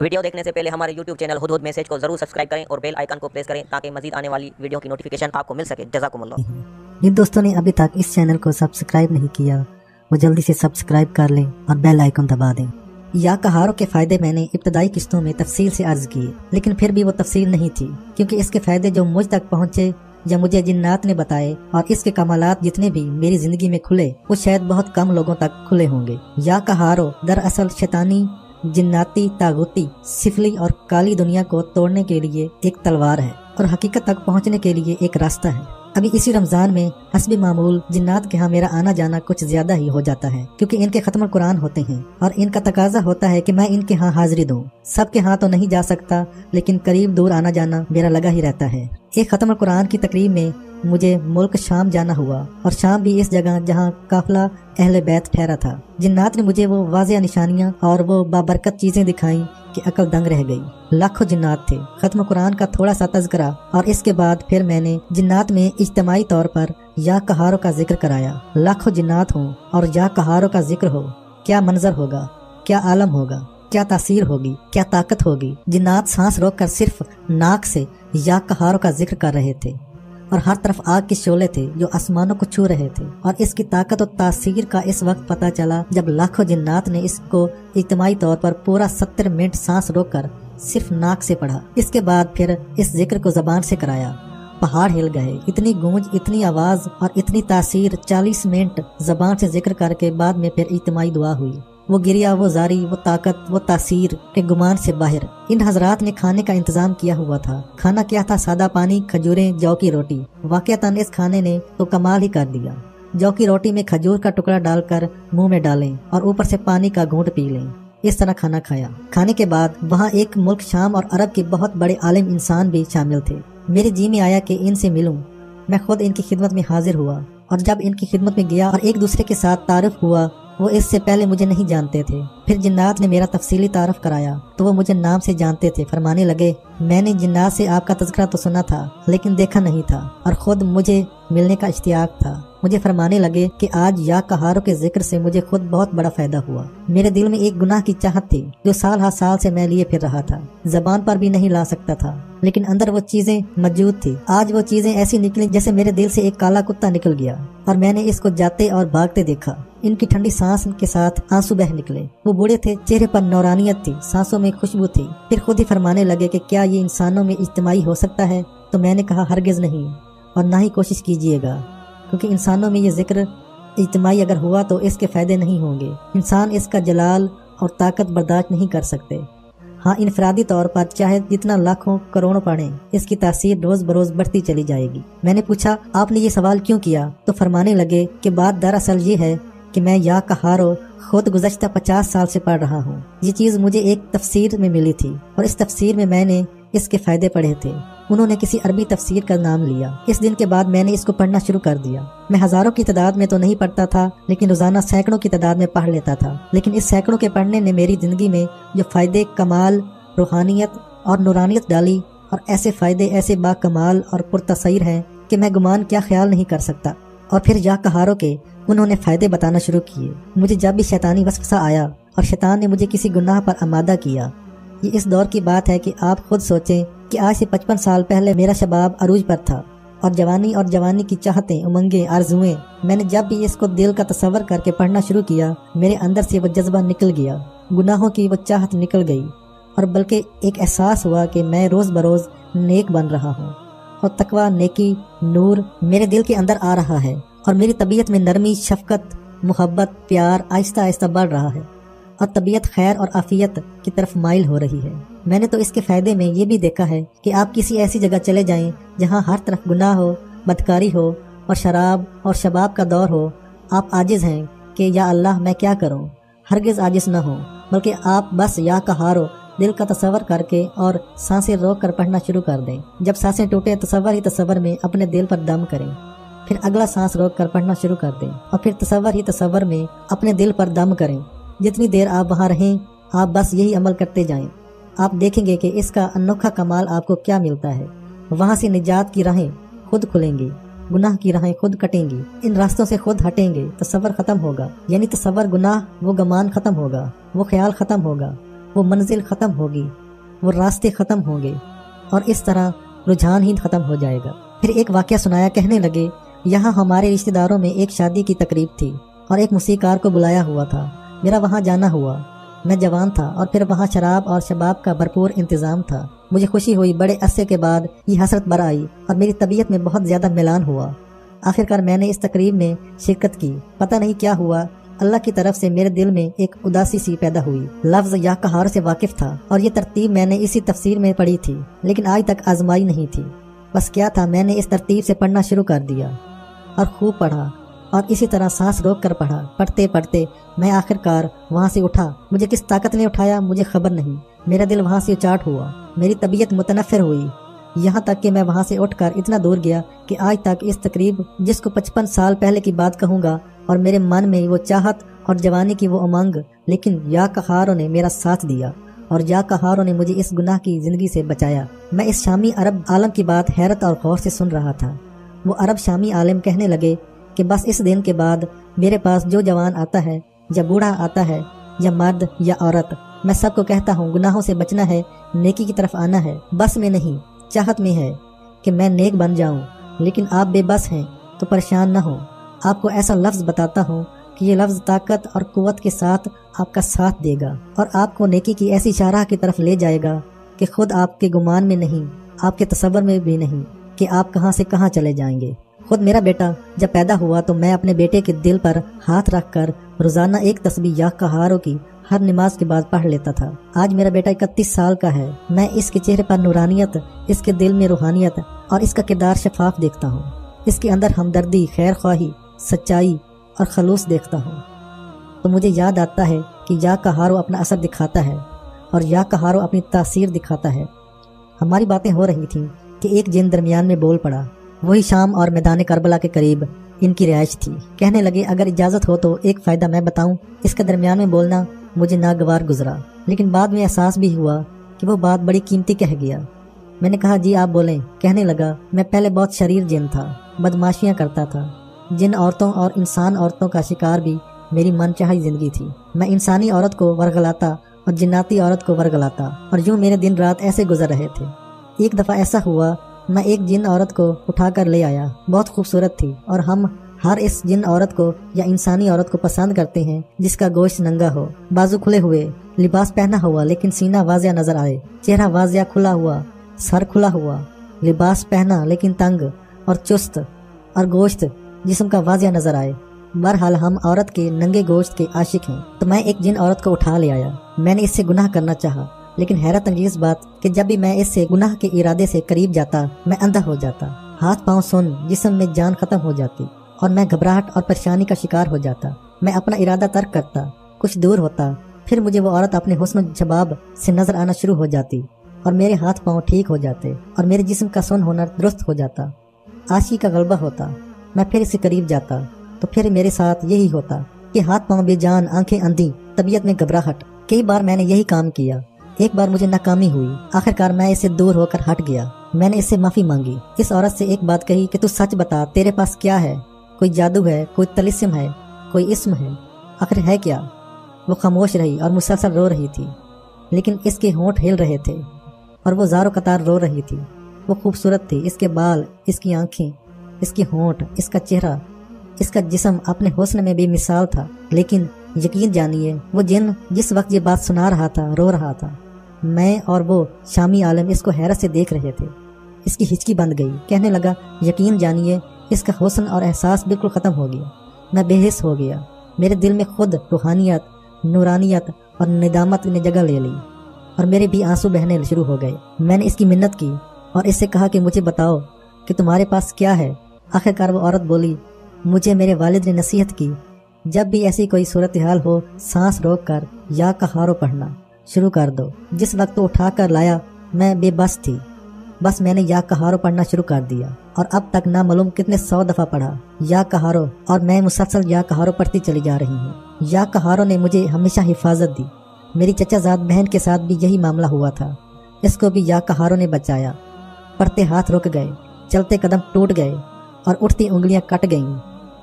Video देखने से पहले हमारे YouTube चैनल हुदहुद मैसेज को जरूर सब्सक्राइब करें और बेल आइकन को प्रेस करें ताकि मजीद आने वाली वीडियो की नोटिफिकेशन आपको मिल सके। जज़ाकुमुल्लाह। जिन दोस्तों ने अभी तक इस चैनल को सब्सक्राइब नहीं किया वो जल्दी से सब्सक्राइब कर लें और बेल आइकन दबा दें। या कहारों के फायदे मैंने इब्तदाई किस्तों में तफसील से अर्ज किए, लेकिन फिर भी वो तफसील नहीं थी, क्योंकि इसके फायदे जो मुझ तक पहुँचे या मुझे जिन्नात ने बताए और इसके कमालात जितने भी मेरी जिंदगी में खुले वो शायद बहुत कम लोगों तक खुले होंगे। या कहारों दरअसल शैतानी, जिन्नाती, तागुती, सिफली और काली दुनिया को तोड़ने के लिए एक तलवार है और हकीकत तक पहुंचने के लिए एक रास्ता है। अभी इसी रमजान में हस्बी मामूल जिन्नात के यहाँ मेरा आना जाना कुछ ज्यादा ही हो जाता है, क्योंकि इनके खत्म कुरान होते हैं और इनका तकाजा होता है कि मैं इनके यहाँ हाजिरी दूं। सबके यहाँ तो नहीं जा सकता, लेकिन करीब दूर आना जाना मेरा लगा ही रहता है। एक खत्म कुरान की तकरीब में मुझे मुल्क शाम जाना हुआ और शाम भी इस जगह जहाँ काफिला अहले बैत ठहरा था। जिन्नात ने मुझे वो वाज़ेह निशानियाँ और वो बाबरकत चीजें दिखाई कि अकल दंग रह गई। लाखों जिन्नात थे, खत्म कुरान का थोड़ा सा तज़किरा और इसके बाद फिर मैंने जिन्नात में इज्तिमाई तौर पर या कहारों का जिक्र कराया। लाखों जिन्नात हों और या कहारों का जिक्र हो, क्या मंजर होगा, क्या आलम होगा, क्या तासीर होगी, क्या ताकत होगी। जिन्नात सांस रोक कर सिर्फ नाक से या कहारों का जिक्र कर रहे थे और हर तरफ आग के शोले थे जो आसमानों को छू रहे थे। और इसकी ताकत और तासीर का इस वक्त पता चला जब लाखों जिन्नात ने इसको इज्तिमाई तौर पर पूरा 70 मिनट सांस रोककर सिर्फ नाक से पढ़ा। इसके बाद फिर इस जिक्र को जबान से कराया। पहाड़ हिल गए, इतनी गूंज, इतनी आवाज और इतनी तासीर। 40 मिनट जबान से जिक्र करके बाद में फिर इज्तिमाई दुआ हुई। वो गिरिया, वो जारी, वो ताकत, वो तासीर के गुमान से बाहर। इन हजरात ने खाने का इंतजाम किया हुआ था। खाना क्या था? सादा पानी, खजूरें, जौ की रोटी। वाकयातन इस खाने ने तो कमाल ही कर दिया। जौ की रोटी में खजूर का टुकड़ा डालकर मुंह में डालें और ऊपर से पानी का घूंट पी लें। इस तरह खाना खाया। खाने के बाद वहाँ एक मुल्क शाम और अरब के बहुत बड़े आलिम इंसान भी शामिल थे। मेरे जी में आया कि इनसे मिलूं। मैं खुद इनकी खिदमत में हाजिर हुआ और जब इनकी खिदमत में गया और एक दूसरे के साथ तारुफ हुआ, वो इससे पहले मुझे नहीं जानते थे। फिर जिन्नात ने मेरा तफसीली तारुफ कराया तो वो मुझे नाम से जानते थे। फरमाने लगे, मैंने जिन्नात से आपका तज़किरा तो सुना था लेकिन देखा नहीं था और खुद मुझे मिलने का इश्तियाक था। मुझे फरमाने लगे कि आज या कहारों के जिक्र से मुझे खुद बहुत बड़ा फायदा हुआ। मेरे दिल में एक गुनाह की चाहत थी जो साल हर साल से मैं लिए फिर रहा था। जबान पर भी नहीं ला सकता था, लेकिन अंदर वो चीजें मौजूद थी। आज वो चीजें ऐसी निकली जैसे मेरे दिल से एक काला कुत्ता निकल गया और मैंने इसको जाते और भागते देखा। इनकी ठंडी सांस के साथ आंसू बह निकले। वो बूढ़े थे, चेहरे पर नौरानियत थी, सांसों में खुशबू थी। फिर खुद ही फरमाने लगे कि क्या ये इंसानों में इज्तिमाई हो सकता है? तो मैंने कहा, हरगिज नहीं और ना ही कोशिश कीजिएगा, क्योंकि इंसानों में ये जिक्र इज्तिमाई अगर हुआ तो इसके फायदे नहीं होंगे। इंसान इसका जलाल और ताकत बर्दाश्त नहीं कर सकते। हाँ, इनफरादी तौर पर चाहे जितना लाखों करोड़ों पढ़े, इसकी तासीर रोज बरोज बढ़ती चली जाएगी। मैंने पूछा, आपने ये सवाल क्यों किया? तो फरमाने लगे कि बात दरअसल ये है कि मैं या कहारो खुद गुज़श्ता 50 साल से पढ़ रहा हूँ। ये चीज मुझे एक तफसीर में मिली थी और इस तफसीर में मैंने इसके फायदे पढ़े थे। उन्होंने किसी अरबी तफसीर का नाम लिया। इस दिन के बाद मैंने इसको पढ़ना शुरू कर दिया। मैं हजारों की तादाद में तो नहीं पढ़ता था, लेकिन रोजाना सैकड़ों की तादाद में पढ़ लेता था। लेकिन इस सैकड़ों के पढ़ने ने मेरी जिंदगी में जो फायदे, कमाल, रूहानियत और नूरानियत डाली, और ऐसे फायदे ऐसे बाकमाल और पुरतसईर हैं कि मैं गुमान क्या ख्याल नहीं कर सकता। और फिर या कहारों के उन्होंने फायदे बताना शुरू किए। मुझे जब भी शैतानी वसवसा आया और शैतान ने मुझे किसी गुनाह पर आमादा किया, ये इस दौर की बात है कि आप खुद सोचें कि आज से 55 साल पहले मेरा शबाब अरूज पर था और जवानी की चाहतें, उमंगें, आरजुएं। मैंने जब भी इसको दिल का तस्वर करके पढ़ना शुरू किया, मेरे अंदर से वो जज्बा निकल गया, गुनाहों की वो चाहत निकल गई और बल्कि एक एहसास हुआ कि मैं रोज बरोज नेक बन रहा हूँ और तकवा, नेकी, नूर मेरे दिल के अंदर आ रहा है और मेरी तबीयत में नरमी, शफकत, मोहब्बत, प्यार आहिस्ता आहिस्ता बढ़ रहा है और तबीयत खैर और आफियत की तरफ माइल हो रही है। मैंने तो इसके फायदे में ये भी देखा है कि आप किसी ऐसी जगह चले जाएं जहां हर तरफ गुनाह हो, बदकारी हो और शराब और शबाब का दौर हो। आप आजिज हैं कि या अल्लाह मैं क्या करूं? हरगिज आजिज न हो, बल्कि आप बस या कहारो दिल का तस्वर करके और सांसें रोक कर पढ़ना शुरू कर दें। जब सांसें टूटे तस्वर ही तस्वर में अपने दिल पर दम करें। फिर अगला सांस रोक कर पढ़ना शुरू कर दें और फिर तस्वर ही तस्वर में अपने दिल पर दम करें। जितनी देर आप वहाँ रहें, आप बस यही अमल करते जाएं। आप देखेंगे कि इसका अनोखा कमाल आपको क्या मिलता है। वहाँ से निजात की राहें खुद खुलेंगी, गुनाह की राहें खुद कटेंगी, इन रास्तों से खुद हटेंगे, तसव्वुर खत्म होगा। यानी तसव्वुर गुनाह, वो गमान खत्म होगा, वो ख्याल खत्म होगा वो मंजिल ख़त्म होगी, वो रास्ते ख़त्म होंगे और इस तरह रुझान ही ख़त्म हो जाएगा। फिर एक वाक़या सुनाया, कहने लगे यहाँ हमारे रिश्तेदारों में एक शादी की तकरीब थी और एक मूसीकार को बुलाया हुआ था। मेरा वहाँ जाना हुआ। मैं जवान था और फिर वहाँ शराब और शबाब का भरपूर इंतज़ाम था। मुझे खुशी हुई, बड़े अरसे के बाद ये हसरत बर आई और मेरी तबीयत में बहुत ज़्यादा मिलान हुआ। आखिरकार मैंने इस तकरीब में शिरकत की। पता नहीं क्या हुआ, अल्लाह की तरफ से मेरे दिल में एक उदासी सी पैदा हुई। लफ्ज़ या कहार से वाकिफ था और ये तरतीब मैंने इसी तफसीर में पढ़ी थी, लेकिन आज तक आजमाई नहीं थी। बस क्या था, मैंने इस तरतीब से पढ़ना शुरू कर दिया और खूब पढ़ा और इसी तरह सांस रोक कर पढ़ा। पढ़ते पढ़ते मैं आखिरकार वहाँ से उठा। मुझे किस ताकत ने उठाया मुझे खबर नहीं। मेरा दिल वहाँ से उचाट हुआ, मेरी तबीयत मुतनफ़िर हुई, यहाँ तक कि मैं वहाँ से उठकर इतना दूर गया कि आज तक इस तकरीब, जिसको 55 साल पहले की बात कहूँगा, और मेरे मन में वो चाहत और जवानी की वो उमंग, लेकिन या कहारों ने मेरा साथ दिया और या कहारों ने मुझे इस गुनाह की ज़िंदगी से बचाया। मैं इस शामी अरब आलम की बात हैरत और गौर से सुन रहा था। वो अरब शामी आलिम कहने लगे कि बस इस दिन के बाद मेरे पास जो जवान आता है या बूढ़ा आता है या मर्द या औरत, मैं सबको कहता हूँ गुनाहों से बचना है, नेकी की तरफ आना है। बस में नहीं, चाहत में है कि मैं नेक बन जाऊँ, लेकिन आप बेबस हैं तो परेशान न हो। आपको ऐसा लफ्ज़ बताता हूँ कि ये लफ्ज़ ताकत और कुव्वत के साथ आपका साथ देगा और आपको नेकी की ऐसी शाहराह की तरफ ले जाएगा कि खुद आपके गुमान में नहीं, आपके तसव्वुर में भी नहीं कि आप कहाँ से कहाँ चले जाएंगे। खुद मेरा बेटा जब पैदा हुआ तो मैं अपने बेटे के दिल पर हाथ रखकर रोजाना एक तस्बीह या कहारों की हर नमाज के बाद पढ़ लेता था। आज मेरा बेटा 31 साल का है। मैं इसके चेहरे पर नूरानियत, इसके दिल में रूहानियत और इसका किरदार शफाफ देखता हूँ। इसके अंदर हमदर्दी, खैर ख्वाही, सच्चाई और खलूस देखता हूँ। तो मुझे याद आता है कि या कहारो अपना असर दिखाता है और या कहारो अपनी तासीर दिखाता है। हमारी बातें हो रही थीं कि एक जिन दरमियान में बोल पड़ा। वही शाम और मैदान करबला के करीब इनकी रिहाइश थी। कहने लगे अगर इजाज़त हो तो एक फ़ायदा मैं बताऊं। इसके दरमियान में बोलना मुझे नागवार गुजरा, लेकिन बाद में एहसास भी हुआ कि वो बात बड़ी कीमती कह गया। मैंने कहा जी आप बोलें। कहने लगा मैं पहले बहुत शरीर जिन था, बदमाशियाँ करता था। जिन औरतों और इंसान औरतों का शिकार भी मेरी मनचाही जिंदगी थी। मैं इंसानी औरत को वरगलाता और जिन्नाती औरत को वरगलाता और यूँ मेरे दिन रात ऐसे गुजर रहे थे। एक दफ़ा ऐसा हुआ, मैं एक जिन औरत को उठाकर ले आया। बहुत खूबसूरत थी और हम हर इस जिन औरत को या इंसानी औरत को पसंद करते हैं जिसका गोश्त नंगा हो, बाजू खुले हुए, लिबास पहना हुआ लेकिन सीना वाजिया नजर आए, चेहरा वाजिया खुला हुआ, सर खुला हुआ, लिबास पहना लेकिन तंग और चुस्त और गोश्त जिस्म का वाजिया नजर आए। बहरहाल हम औरत के नंगे गोश्त के आशिक हैं। तो मैं एक जिन औरत को उठा ले आया। मैंने इससे गुनाह करना चाहा, लेकिन हैरत अंगेज बात कि जब भी मैं इससे गुनाह के इरादे से करीब जाता मैं अंधा हो जाता। हाथ पांव सुन, जिस्म में जान खत्म हो जाती और मैं घबराहट और परेशानी का शिकार हो जाता। मैं अपना इरादा तर्क करता, कुछ दूर होता, फिर मुझे वो औरत अपने हुस्न जवाब से नजर आना शुरू हो जाती और मेरे हाथ पांव ठीक हो जाते और मेरे जिस्म का सुन होना दुरुस्त हो जाता। आशी का गलबा होता। मैं फिर इससे करीब जाता तो फिर मेरे साथ यही होता कि हाथ पांव बेजान, आंखें अंधी, तबीयत में घबराहट। कई बार मैंने यही काम किया। एक बार मुझे नाकामी हुई। आखिरकार मैं इससे दूर होकर हट गया। मैंने इससे माफी मांगी। इस औरत से एक बात कही कि तू सच बता, तेरे पास क्या है? कोई जादू है, कोई तलिस्म है, कोई इस्म है, आखिर है क्या? वो खामोश रही और मुसलसल रो रही थी, लेकिन इसके होंठ हिल रहे थे और वो ज़ारो कतार रो रही थी। वो खूबसूरत थी। इसके बाल, इसकी आंखें, इसके होंठ, इसका चेहरा, इसका जिस्म अपने हुस्न में भी मिसाल था। लेकिन यकीन जानिए वो जिन जिस वक्त ये बात सुना रहा था रो रहा था। मैं और वो शामी आलम इसको हैरत से देख रहे थे। इसकी हिचकी बंद गई। कहने लगा यकीन जानिए इसका हुस्न और एहसास बिल्कुल ख़त्म हो गया। मैं बेहिस हो गया। मेरे दिल में खुद रूहानियत, नूरानियत और निदामत ने जगह ले ली और मेरे भी आंसू बहने शुरू हो गए। मैंने इसकी मिन्नत की और इससे कहा कि मुझे बताओ कि तुम्हारे पास क्या है। आखिरकार वो औरत बोली, मुझे मेरे वालिद ने नसीहत की, जब भी ऐसी कोई सूरत हाल हो सांस रोक कर या कहारो पढ़ना शुरू कर दो। जिस वक्त तो उठा कर लाया मैं बेबस थी। बस मैंने या कहारो पढ़ना शुरू कर दिया और अब तक ना मालूम कितने 100 दफ़ा पढ़ा या कहारो, और मैं मुसलसल या कहारो पढ़ती चली जा रही हूँ। या कहारो ने मुझे हमेशा हिफाजत दी। मेरी चचाजाद बहन के साथ भी यही मामला हुआ था। इसको भी या कहारो ने बचाया। पढ़ते हाथ रुक गए, चलते कदम टूट गए और उठती उंगलियां कट गईं।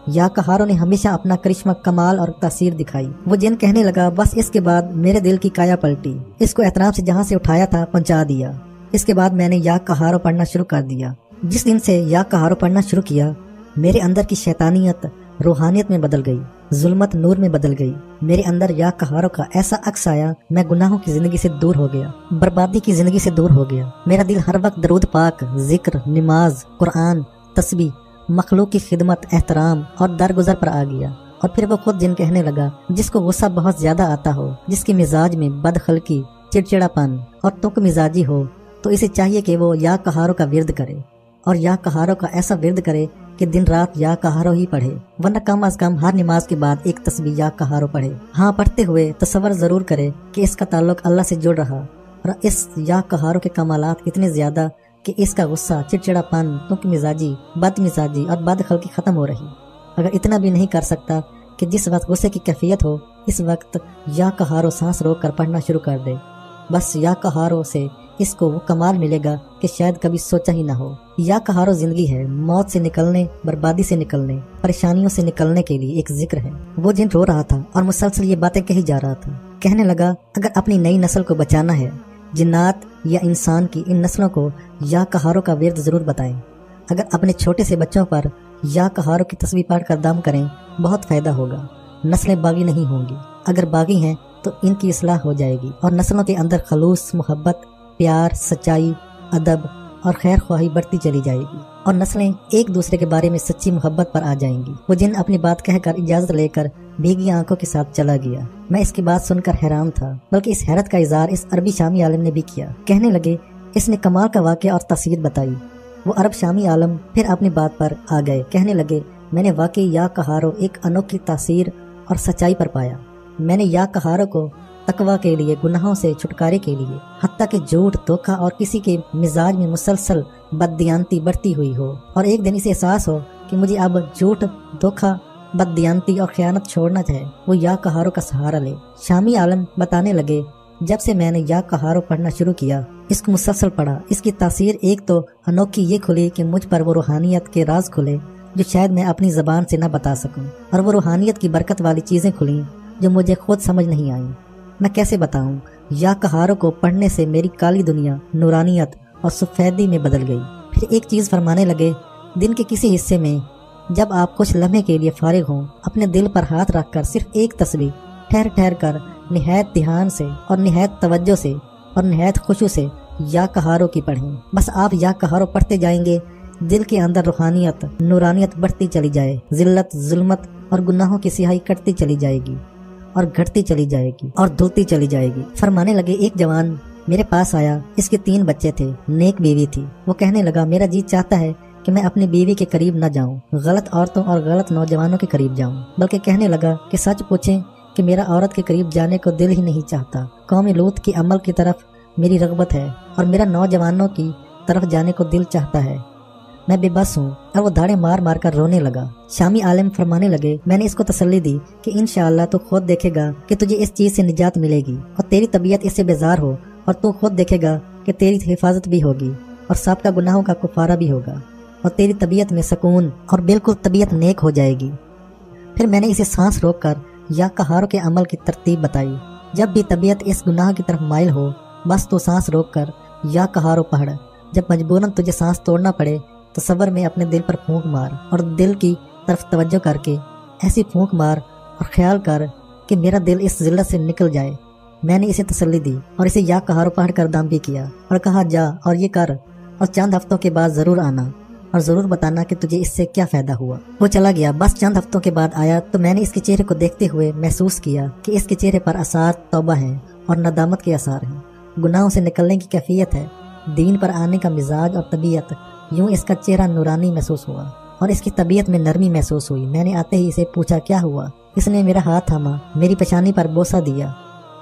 یا کہاروں نے ہمیشہ اپنا کرشمہ کمال اور تاثیر دکھائی۔ وہ جن کہنے لگا بس اس کے بعد میرے دل کی کایا پلٹی، اس کو احترام سے جہاں سے اٹھایا تھا پہنچا دیا۔ اس کے بعد میں نے یا کہاروں پڑھنا شروع کر دیا۔ جس دن سے یا کہاروں پڑھنا شروع کیا، میرے اندر کی شیطانیت روحانیت میں بدل گئی، ظلمت نور میں بدل گئی۔ میرے اندر یا کہاروں کا ایسا عکس آیا، میں گناہوں کی زندگی سے دور ہو گیا، بربادی کی زندگی سے دور ہو گیا۔ میرا دل ہر وقت درود پاک، ذکر، نماز، قرآن، تسبیح، مخلوق کی خدمت، احترام اور درگزر پر آ گیا۔ اور پھر وہ خود جن کہنے لگا جس کو غصہ بہت زیادہ آتا ہو، جس کے مزاج میں بدخلقی، چڑچڑا پن اور تک مزاجی ہو، تو اسے چاہیے کہ وہ یا کہاروں کا ورد کرے، اور یا کہاروں کا ایسا ورد کرے کہ دن رات یا کہاروں ہی پڑھے، ورنہ کم از کم ہر نماز کے بعد ایک تسبیح یا کہاروں پڑھے۔ ہاں، پڑھتے ہوئے تصور ضرور کرے کہ اس کا تعلق اللہ سے جڑ رہا، اور اس یا کہاروں کے کمالات اتنے زیادہ کہ اس کا غصہ، چڑچڑا پن، تک مزاجی، بد مزاجی اور بد خلقی ختم ہو رہی۔ اگر اتنا بھی نہیں کر سکتا کہ جس وقت غصے کی کیفیت ہو، اس وقت یا کہاروں سانس روک کر پڑھنا شروع کر دے۔ بس یا کہاروں سے اس کو وہ کمال ملے گا کہ شاید کبھی سوچا ہی نہ ہو۔ یا کہاروں زندگی ہے، موت سے نکلنے، بربادی سے نکلنے، پریشانیوں سے نکلنے کے لیے ایک ذکر ہے۔ وہ جن رو رہا تھا اور مسلسل یہ باتیں کہی جا رہا تھا، کہنے لگا اگر اپنی نئی نسل کو بچانا ہے، جنات یا انسان کی ان نسلوں کو یا کہاروں کا ورد ضرور بتائیں۔ اگر اپنے چھوٹے سے بچوں پر یا کہاروں کی تسبیح پڑھ کر دم کریں، بہت فائدہ ہوگا۔ نسلیں باغی نہیں ہوں گی، اگر باغی ہیں تو ان کی اصلاح ہو جائے گی، اور نسلوں کے اندر خلوص، محبت، پیار، سچائی، ادب اور خیر خواہی بڑھتی چلی جائے گی، اور نسلیں ایک دوسرے کے بارے میں سچی محبت پر آ جائیں گی۔ وہ جن اپنی بات کہہ کر اجازت لے کر بھیگی آنکھوں کے ساتھ چلا گیا۔ میں اس کی بات سن کر حیران تھا، بلکہ اس حیرت کا اظہار اس عربی شامی عالم نے بھی کیا۔ کہنے لگے اس نے کمال کا واقعہ اور تاثیر بتائی۔ وہ عرب شامی عالم پھر اپنی بات پر آ گئے، کہنے لگے میں نے واقعی یا کہاروں ایک انوکھی تاثیر اور سچائی پر پایا۔ میں نے یا کہاروں کو تقوی کے لیے، گناہوں سے چھٹکارے کے لیے، حتیٰ کہ جھوٹ، دھوکہ اور کسی کے مزاج میں مسلسل بددیانتی بڑھتی ہوئی ہو، اور ایک دن اسے احساس ہو کہ مجھے اب جھوٹ، دھوکہ، بددیانتی اور خیانت چھوڑنا چاہے، وہ یا کہاروں کا سہارا لے۔ شامی عالم بتانے لگے جب سے میں نے یا کہاروں پڑھنا شروع کیا، اس کو مسلسل پڑھا، اس کی تاثیر ایک تو انوکھی یہ کھلی کہ مجھ پر وہ روحانیت کے راز کھلے جو شاید میں اپنی زبان سے نہ بتا سکوں، اور وہ روحانیت کی برکت والی چیزیں کھلیں جو مجھے خود سمجھ نہیں آئیں۔ میں کیسے بتاؤں؟ یا کہاروں کو پڑھنے سے میری کالی دنیا نورانیت اور سفیدی میں بدل گئی۔ پھر ایک چیز فرمانے لگے، دن کے کسی حصے میں جب آپ کچھ لمحے کے لیے فارغ ہوں، اپنے دل پر ہاتھ رکھ کر صرف ایک تسبیح ٹھہر ٹھہر کر نہایت دھیان سے اور نہایت توجہ سے اور نہایت خشوع سے یا کہاروں کی پڑھیں۔ بس آپ یا کہاروں پڑھتے جائیں گے، دل کے اندر روحانیت، نورانیت بڑھتی چلی جائے، ذلت، ظلمت اور گناہوں کی سیاہی کٹتی چلی جائے گی اور گھٹتی چلی جائے گی اور دھلتی چلی جائے گی۔ فرمانے لگے ایک جوان میرے پاس آیا، اس کے 3 بچے تھے، نیک بیوی تھی۔ وہ کہنے لگا میرا جی چاہتا ہے کہ میں اپنی بیوی کے قریب نہ جاؤں، غلط عورتوں اور غلط نوجوانوں کے قریب جاؤں، بلکہ کہنے لگا کہ سچ پوچھیں کہ میرا عورت کے قریب جانے کو دل ہی نہیں چاہتا۔ قوم لوط کی عمل کی طرف میری رغبت ہے، اور میرا نوجوانوں کی طرف جانے کو دل چاہتا ہے، میں بے بس ہوں۔ اور وہ دھاڑے مار مار کر رونے لگا۔ شامی عالم فرمانے لگے میں نے اس کو تسلی دی کہ انشاءاللہ تو خود دیکھے گا کہ تجھے اس چیز سے نجات ملے گی، اور تیری طبیعت اس سے بیزار ہو، اور تو خود دیکھے گا کہ تیری حفاظت بھی ہوگی، اور سابقہ گناہوں کا کفارہ بھی ہوگا، اور تیری طبیعت میں سکون اور بالکل طبیعت نیک ہو جائے گی۔ پھر میں نے اسے سانس روک کر یا کہاروں کے عمل کی ترتیب بتائی۔ جب بھی طبیعت اس گناہ کی طرف مائل ہو، بس تو سانس روک کر یا کہاروں پڑھ۔ جب مجبوراً تجھے سانس توڑنا پڑے، تصور میں اپنے دل پر پھونک مار، اور دل کی طرف توجہ کر کے ایسی پھونک مار اور خیال کر کہ میرا دل اس ذلت سے نکل جائے۔ میں نے اسے تسلی دی اور اسے یا کہاروں پڑھ کر دم بھی کیا، اور کہا جا اور یہ کر، اور چند ہفتوں کے بعد ضرور آنا اور ضرور بتانا کہ تجھے اس سے کیا فائدہ ہوا۔ وہ چلا گیا۔ بس چند ہفتوں کے بعد آیا تو میں نے اس کے چہرے کو دیکھتے ہوئے محسوس کیا کہ اس کے چہرے پر آثار توبہ ہیں اور ندامت کے آثار ہیں، گناہوں سے نکلنے کی کیفیت ہے، دین پر آنے کا مزاج اور طبیعت۔ یوں اس کا چہرہ نورانی محسوس ہوا اور اس کی طبیعت میں نرمی محسوس ہوئی۔ میں نے آتے ہی اسے پوچھا کیا ہوا؟ اس نے میرا ہاتھ تھاما، میری پیشانی پر بوسہ دیا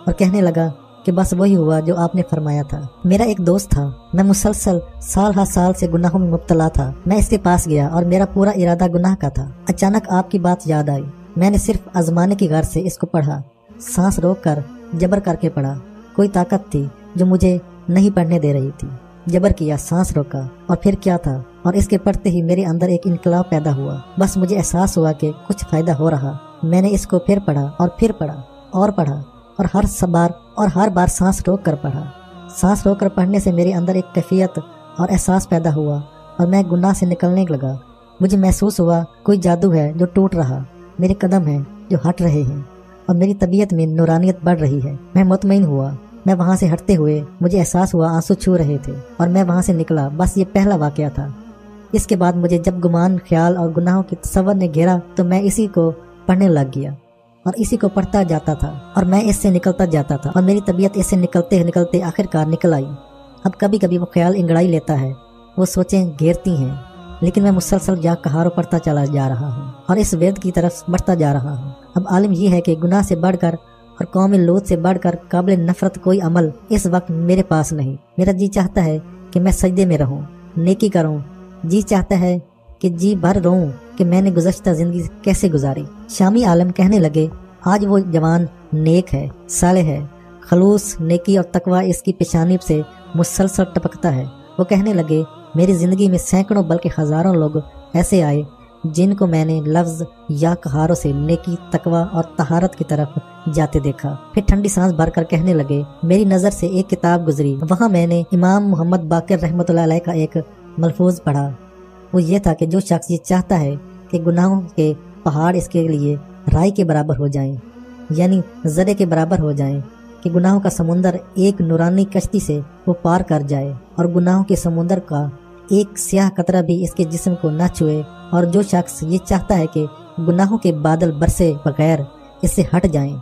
اور کہنے لگا کہ بس وہی ہوا جو آپ نے فرمایا تھا۔ میرا ایک دوست تھا، میں مسلسل سال ہر سال سے گناہوں میں مبتلا تھا۔ میں اس کے پاس گیا اور میرا پورا ارادہ گناہ کا تھا۔ اچانک آپ کی بات یاد آئی۔ میں نے صرف آزمانے کی غرض سے اس کو پڑھا، سانس روک کر، جبر کر کے پڑھا۔ کوئی طاقت تھی جو مجھے نہیں پڑھنے دے رہی تھی، जबर किया, सांस रोका और फिर क्या था, और इसके पढ़ते ही मेरे अंदर एक इनकलाब पैदा हुआ। बस मुझे एहसास हुआ कि कुछ फायदा हो रहा। मैंने इसको फिर पढ़ा और फिर पढ़ा और पढ़ा और हर बार सांस रोक कर पढ़ा। सांस रोक कर पढ़ने से मेरे अंदर एक कैफियत और एहसास पैदा हुआ और मैं गुनाह से निकलने लगा। मुझे महसूस हुआ कोई जादू है जो टूट रहा, मेरे कदम हैं जो हट रहे हैं और मेरी तबीयत में नूरानियत बढ़ रही है। मैं मुतमईन हुआ। मैं वहाँ से हटते हुए मुझे एहसास हुआ आंसू छू रहे थे और मैं वहाँ से निकला। बस ये पहला वाकया था। इसके बाद मुझे जब गुमान, ख्याल और गुनाहों की तसव्वुर ने घेरा तो मैं इसी को पढ़ने लग गया और इसी को पढ़ता जाता था और मैं इससे निकलता जाता था और मेरी तबीयत इससे निकलते निकलते आखिरकार निकल आई। अब कभी कभी वो ख्याल इंगड़ाई लेता है, वो सोचें घेरती हैं, लेकिन मैं मुसलसल या कहारों पढ़ता चला जा रहा हूँ और इस वेद की तरफ बढ़ता जा रहा हूँ। अब आलिम ये है कि गुनाह से बढ़कर और कौम लूत से बढ़कर काबिल नफरत कोई अमल इस वक्त मेरे पास नहीं। मेरा जी चाहता है कि मैं सजदे में रहूं, नेकी करूं। जी चाहता है कि जी भर रोऊं कि मैंने गुज़श्ता जिंदगी कैसे गुजारी। शामी आलम कहने लगे, आज वो जवान नेक है, सालेह है, खलूस, नेकी और तकवा इसकी पेशानी से मुसलसल टपकता है। वो कहने लगे, मेरी जिंदगी में सैकड़ों बल्कि हजारों लोग ऐसे आए जिनको मैंने लफ्ज या कहारों से नेकी, तकवा और तहारत की तरफ जाते देखा। फिर ठंडी सांस भरकर कहने लगे, मेरी नज़र से एक किताब गुजरी। वहाँ मैंने इमाम मोहम्मद बाकिर रहमतुल्लाह अलैह का एक मलफूज पढ़ा। वो ये था कि जो शख्स ये चाहता है कि गुनाहों के पहाड़ इसके लिए राई के बराबर हो जाएं, यानी जरे के बराबर हो जाएं, कि गुनाहों का समुंदर एक नूरानी कश्ती से वो पार कर जाए और गुनाहों के समुंदर का एक स्याह कतरा भी इसके जिस्म को न छुए, और जो शख्स ये चाहता है कि गुनाहों के बादल बरसे बगैर इससे हट जाएं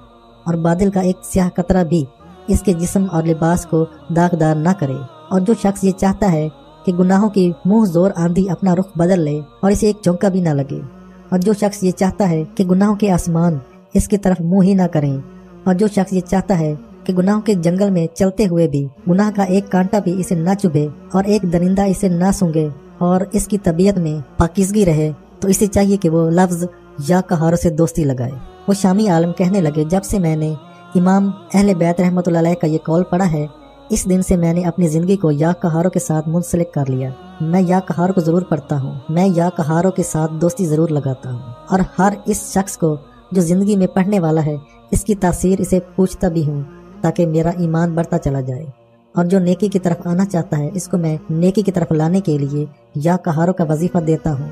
और बादल का एक स्याह कतरा भी इसके जिस्म और लिबास को दागदार न करे, और जो शख्स ये चाहता है कि गुनाहों की मुंह जोर आंधी अपना रुख बदल ले और इसे एक चौंका भी न लगे, और जो शख्स ये चाहता है कि गुनाहों के आसमान इसकी तरफ मुंह ही ना करें, और जो शख्स ये चाहता है कि गुनाहों के जंगल में चलते हुए भी गुनाह का एक कांटा भी इसे न चुभे और एक दरिंदा इसे न सूंघे और इसकी तबीयत में पाकीज़गी रहे, तो इसे चाहिए कि वो लफ्ज या कहारों से दोस्ती लगाए। वो शामी आलम कहने लगे, जब से मैंने इमाम अहले बैत रहमतुल्लाह अलैह का ये कौल पढ़ा है, इस दिन से मैंने अपनी जिंदगी को या कहारों के साथ मुंसलिक कर लिया। मैं या कहारों को जरूर पढ़ता हूँ, मैं या कहारों के साथ दोस्ती जरूर लगाता हूँ, और हर इस शख्स को जो जिंदगी में पढ़ने वाला है इसकी तासीर इसे पूछता भी हूँ ताकि मेरा ईमान बढ़ता चला जाए, और जो नेकी की तरफ आना चाहता है इसको मैं नेकी की तरफ लाने के लिए या कहारों का वजीफा देता हूँ।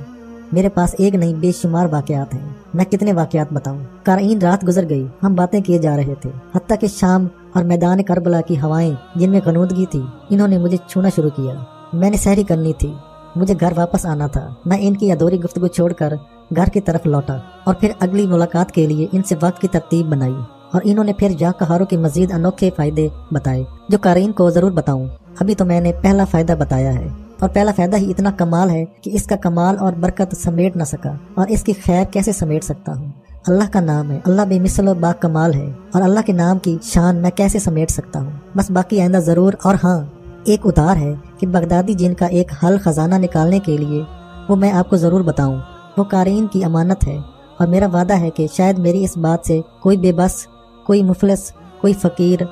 मेरे पास एक नहीं बेशुमार वाकयात हैं। मैं कितने वाकयात बताऊं। कारईन रात गुजर गई, हम बातें किए जा रहे थे, हत्ता कि शाम और मैदान करबला की हवाएं जिनमें गनूदगी थी, इन्होंने मुझे छूना शुरू किया। मैंने सहरी करनी थी, मुझे घर वापस आना था। मैं इनकी अधूरी गुफ्तगू छोड़कर घर की तरफ लौटा और फिर अगली मुलाकात के लिए इनसे वक्त की तरतीब बनाई, और इन्होंने फिर या कहारों के मजीद अनोखे फायदे बताए जो कारईन को जरूर बताऊं। अभी तो मैंने पहला फायदा बताया है, और पहला फायदा ही इतना कमाल है कि इसका कमाल और बरकत समेट न सका, और इसकी खैर कैसे समेट सकता हूँ। अल्लाह का नाम है, अल्लाह बेमिसल बा कमाल है, और अल्लाह के नाम की शान मैं कैसे समेट सकता हूँ। बस बाकी आइंदा जरूर। और हाँ, एक उधार है कि बगदादी जिन का एक हल खजाना निकालने के लिए, वो मैं आपको जरूर बताऊँ। वो कारईन की अमानत है, और मेरा वादा है कि शायद मेरी इस बात से कोई बेबस, कोई मुफलिस, कोई फकीर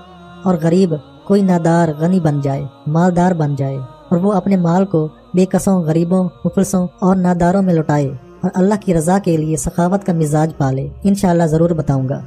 और गरीब, कोई नादार गनी बन जाए, मालदार बन जाए, और वो अपने माल को बेकसों, गरीबों, मुफलिसों और नादारों में लौटाए और अल्लाह की रजा के लिए सखावत का मिजाज पाले। इंशाअल्लाह जरूर बताऊंगा।